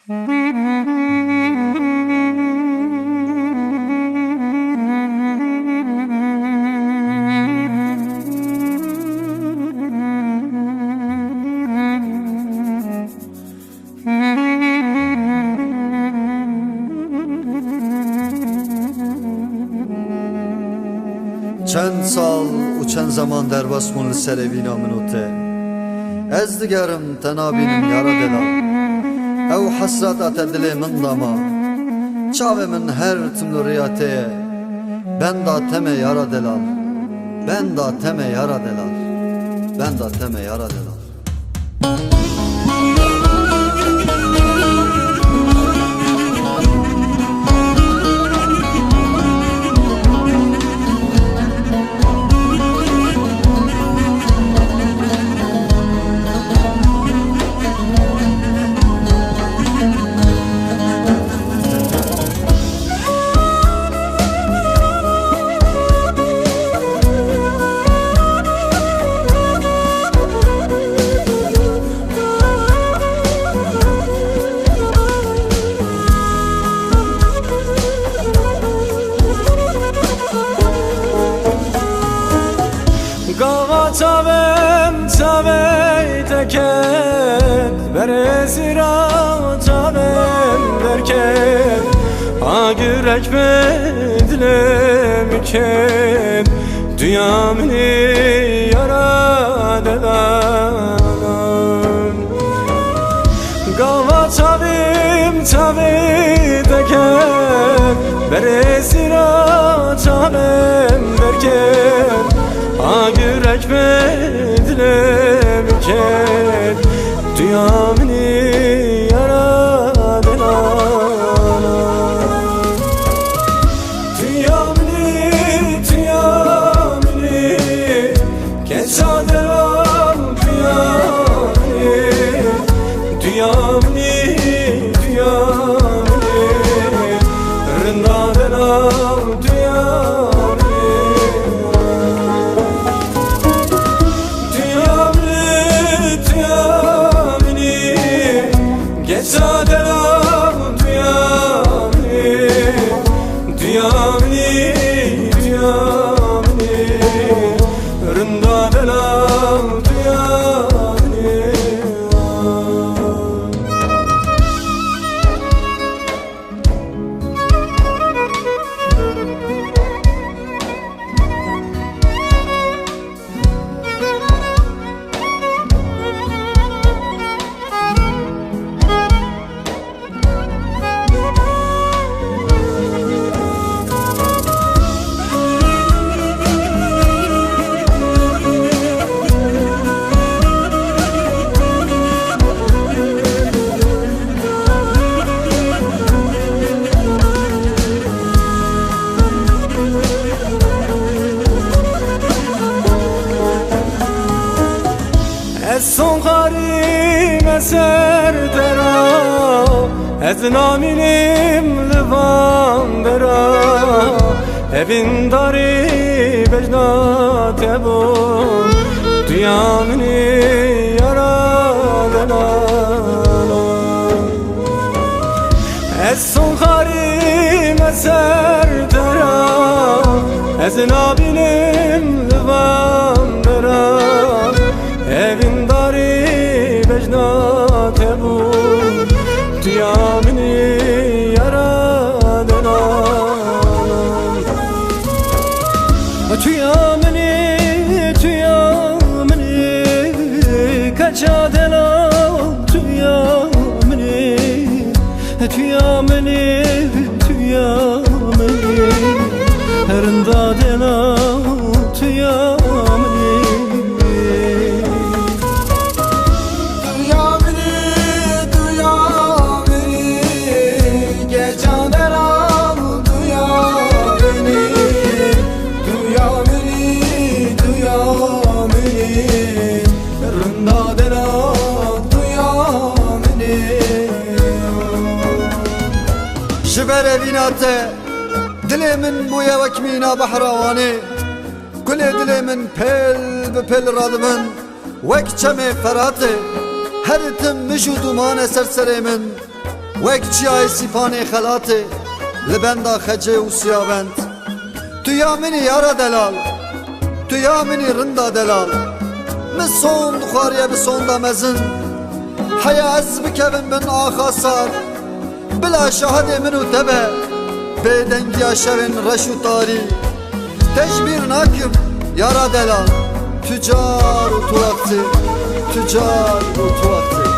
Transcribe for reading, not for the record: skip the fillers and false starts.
چند سال و چند زمان در بسمون سر بینا منوته از دیگرم تنابینم یارا دلا او حسرت ات دل من داما چاوه من هر تملوریاته ben da teme yara delal ben da teme yara delal ben da teme yara delal Gava çavem çavey teket Bere zira çavem derken Ha gürek bedlemken Dünyamini yara delan Gava çavem çavey teket Bere zira çavem derken Ha gürek bedlemken Dünyamini yara delana Dünyamini, dünyamini Geça delam dünyamini Dünyamini, dünyamini Rında delam dünyamini Geça delam dünyamini Dünyamini, dünyamini Rında delam dünyamini Ez son karim eser dera Ez naminim livan dera Evin dari becnat ebun Dünyamini yara delala Ez son karim eser dera Ez naminim livan dera Evin dari becnat ebun Dünyamini yara delan Dünyamini, dünyamini Kaça delan dünyamini Dünyamini, dünyamini Rında delan dünyamini Şiber evinate Dilimin bu yevekmina bahravani Gule dilimin pel be pel radımın Vek çeme ferate Her tim mişu duman eser seremin وەک چیای سیپانê xelatê li benda xecê û siyabend. Tu ya minî yara delal, tu ya minî rinda delal. Min son dixwariye bi sonda mezin, heya ez bikevim bin axa sar. Bila şahedê min û te be, bêdengiya şevên reş û tarî. Tecbîr nakim yara delal, tücar û tu wextê, tücar û tu wextê.